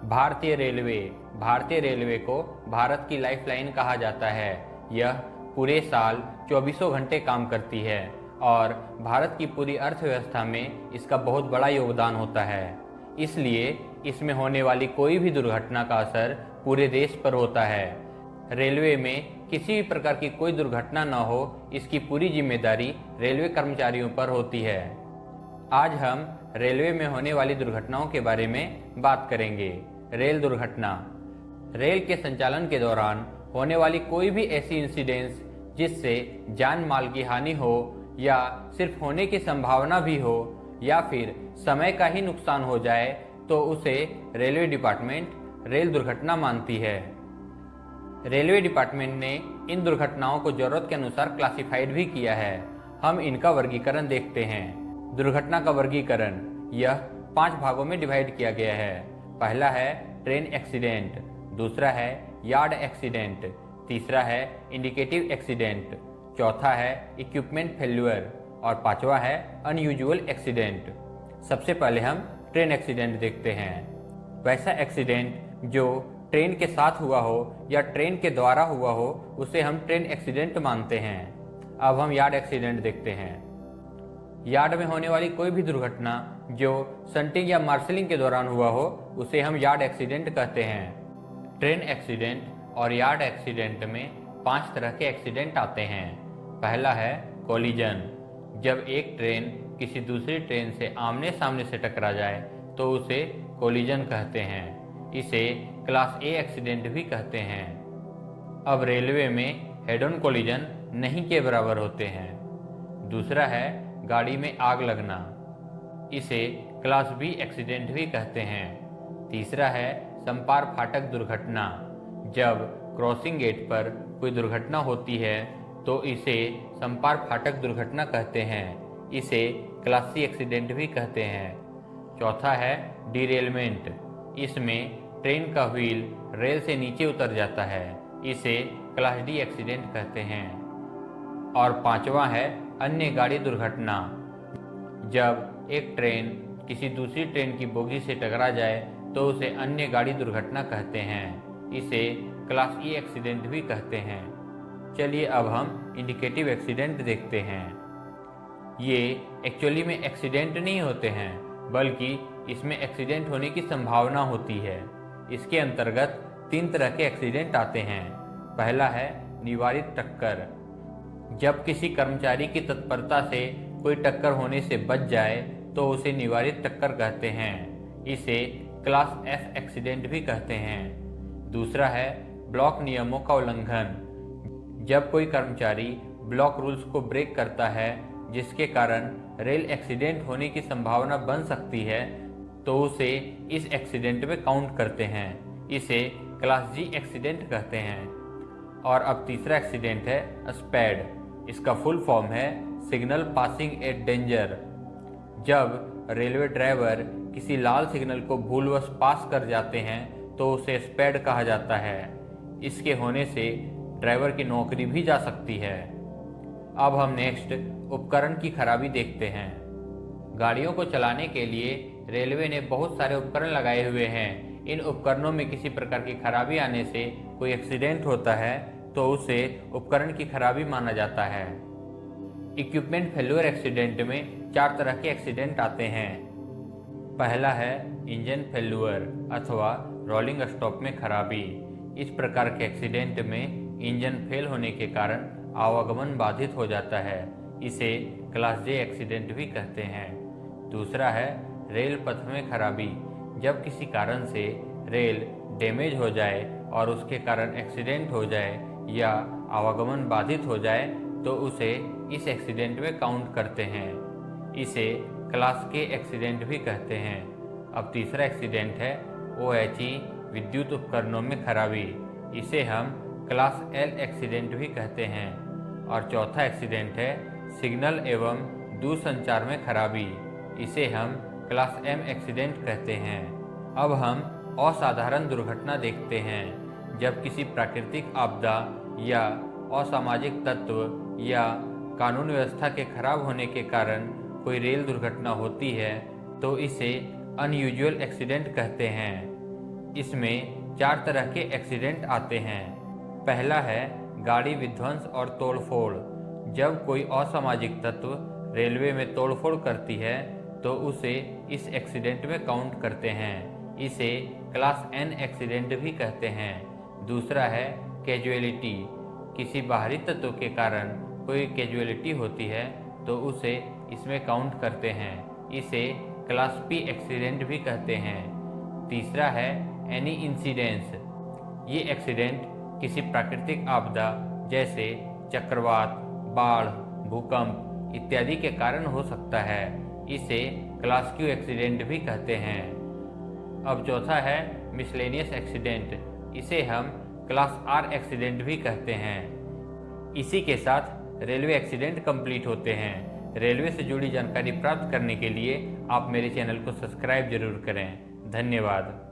भारतीय रेलवे को भारत की लाइफलाइन कहा जाता है। यह पूरे साल 24 घंटे काम करती है और भारत की पूरी अर्थव्यवस्था में इसका बहुत बड़ा योगदान होता है। इसलिए इसमें होने वाली कोई भी दुर्घटना का असर पूरे देश पर होता है। रेलवे में किसी भी प्रकार की कोई दुर्घटना न हो, इसकी पूरी जिम्मेदारी रेलवे कर्मचारियों पर होती है। आज हम रेलवे में होने वाली दुर्घटनाओं के बारे में बात करेंगे। रेल दुर्घटना। रेल के संचालन के दौरान होने वाली कोई भी ऐसी इंसिडेंट्स जिससे जान माल की हानि हो या सिर्फ होने की संभावना भी हो या फिर समय का ही नुकसान हो जाए तो उसे रेलवे डिपार्टमेंट रेल दुर्घटना मानती है। रेलवे डिपार्टमेंट ने इन दुर्घटनाओं को जरूरत के अनुसार क्लासिफाइड भी किया है। हम इनका वर्गीकरण देखते हैं। दुर्घटना का वर्गीकरण यह 5 भागों में डिवाइड किया गया है। पहला है ट्रेन एक्सीडेंट, दूसरा है यार्ड एक्सीडेंट, तीसरा है इंडिकेटिव एक्सीडेंट, चौथा है इक्विपमेंट फेल्यूर और पांचवा है अनयूजुअल एक्सीडेंट। सबसे पहले हम ट्रेन एक्सीडेंट देखते हैं। वैसा एक्सीडेंट जो ट्रेन के साथ हुआ हो या ट्रेन के द्वारा हुआ हो उसे हम ट्रेन एक्सीडेंट मानते हैं। अब हम यार्ड एक्सीडेंट देखते हैं। यार्ड में होने वाली कोई भी दुर्घटना जो शंटिंग या मार्शलिंग के दौरान हुआ हो उसे हम यार्ड एक्सीडेंट कहते हैं। ट्रेन एक्सीडेंट और यार्ड एक्सीडेंट में 5 तरह के एक्सीडेंट आते हैं। पहला है कोलिजन। जब एक ट्रेन किसी दूसरी ट्रेन से आमने सामने से टकरा जाए तो उसे कोलिजन कहते हैं। इसे क्लास ए एक्सीडेंट भी कहते हैं। अब रेलवे में हेड ऑन कोलिजन नहीं के बराबर होते हैं। दूसरा है गाड़ी में आग लगना। इसे क्लास बी एक्सीडेंट भी कहते हैं। तीसरा है संपार फाटक दुर्घटना। जब क्रॉसिंग गेट पर कोई दुर्घटना होती है तो इसे संपार फाटक दुर्घटना कहते हैं। इसे क्लास सी एक्सीडेंट भी कहते हैं। चौथा है डिरेलमेंट। इसमें ट्रेन का व्हील रेल से नीचे उतर जाता है। इसे क्लास डी एक्सीडेंट कहते हैं। और पांचवा है अन्य गाड़ी दुर्घटना। जब एक ट्रेन किसी दूसरी ट्रेन की बोगी से टकरा जाए तो उसे अन्य गाड़ी दुर्घटना कहते हैं। इसे क्लास ई एक्सीडेंट भी कहते हैं। चलिए अब हम इंडिकेटिव एक्सीडेंट देखते हैं। ये एक्चुअली में एक्सीडेंट नहीं होते हैं बल्कि इसमें एक्सीडेंट होने की संभावना होती है। इसके अंतर्गत 3 तरह के एक्सीडेंट आते हैं। पहला है निवारित टक्कर। जब किसी कर्मचारी की तत्परता से कोई टक्कर होने से बच जाए तो उसे निवारित टक्कर कहते हैं। इसे क्लास एफ एक्सीडेंट भी कहते हैं। दूसरा है ब्लॉक नियमों का उल्लंघन। जब कोई कर्मचारी ब्लॉक रूल्स को ब्रेक करता है जिसके कारण रेल एक्सीडेंट होने की संभावना बन सकती है तो उसे इस एक्सीडेंट में काउंट करते हैं। इसे क्लास जी एक्सीडेंट कहते हैं। और अब तीसरा एक्सीडेंट है स्पैड। इसका फुल फॉर्म है सिग्नल पासिंग एट डेंजर। जब रेलवे ड्राइवर किसी लाल सिग्नल को भूलवश पास कर जाते हैं तो उसे स्पैड कहा जाता है। इसके होने से ड्राइवर की नौकरी भी जा सकती है। अब हम नेक्स्ट उपकरण की खराबी देखते हैं। गाड़ियों को चलाने के लिए रेलवे ने बहुत सारे उपकरण लगाए हुए हैं। इन उपकरणों में किसी प्रकार की खराबी आने से कोई एक्सीडेंट होता है तो उसे उपकरण की खराबी माना जाता है। इक्विपमेंट फेल्यूर एक्सीडेंट में 4 तरह के एक्सीडेंट आते हैं। पहला है इंजन फेल्यूर अथवा रोलिंग स्टॉप में खराबी। इस प्रकार के एक्सीडेंट में इंजन फेल होने के कारण आवागमन बाधित हो जाता है। इसे क्लास जे एक्सीडेंट भी कहते हैं। दूसरा है रेल पथ में खराबी। जब किसी कारण से रेल डैमेज हो जाए और उसके कारण एक्सीडेंट हो जाए या आवागमन बाधित हो जाए तो उसे इस एक्सीडेंट में काउंट करते हैं। इसे क्लास के एक्सीडेंट भी कहते हैं। अब तीसरा एक्सीडेंट है OHE विद्युत उपकरणों में खराबी। इसे हम क्लास एल एक्सीडेंट भी कहते हैं। और चौथा एक्सीडेंट है सिग्नल एवं दूरसंचार में खराबी। इसे हम क्लास एम एक्सीडेंट कहते हैं। अब हम असाधारण दुर्घटना देखते हैं। जब किसी प्राकृतिक आपदा या असामाजिक तत्व या कानून व्यवस्था के खराब होने के कारण कोई रेल दुर्घटना होती है तो इसे अनयूजुअल एक्सीडेंट कहते हैं। इसमें 4 तरह के एक्सीडेंट आते हैं। पहला है गाड़ी विध्वंस और तोड़फोड़। जब कोई असामाजिक तत्व रेलवे में तोड़फोड़ करती है तो उसे इस एक्सीडेंट में काउंट करते हैं। इसे क्लास एन एक्सीडेंट भी कहते हैं। दूसरा है कैजुअलिटी। किसी बाहरी तत्व के कारण कोई कैजुअलिटी होती है तो उसे इसमें काउंट करते हैं। इसे क्लास पी एक्सीडेंट भी कहते हैं। तीसरा है एनी इंसिडेंस। ये एक्सीडेंट किसी प्राकृतिक आपदा जैसे चक्रवात, बाढ़, भूकंप इत्यादि के कारण हो सकता है। इसे क्लास क्यू एक्सीडेंट भी कहते हैं। अब चौथा है मिसलेनियस एक्सीडेंट। इसे हम क्लास आर एक्सीडेंट भी कहते हैं। इसी के साथ रेलवे एक्सीडेंट कंप्लीट होते हैं। रेलवे से जुड़ी जानकारी प्राप्त करने के लिए आप मेरे चैनल को सब्सक्राइब जरूर करें। धन्यवाद।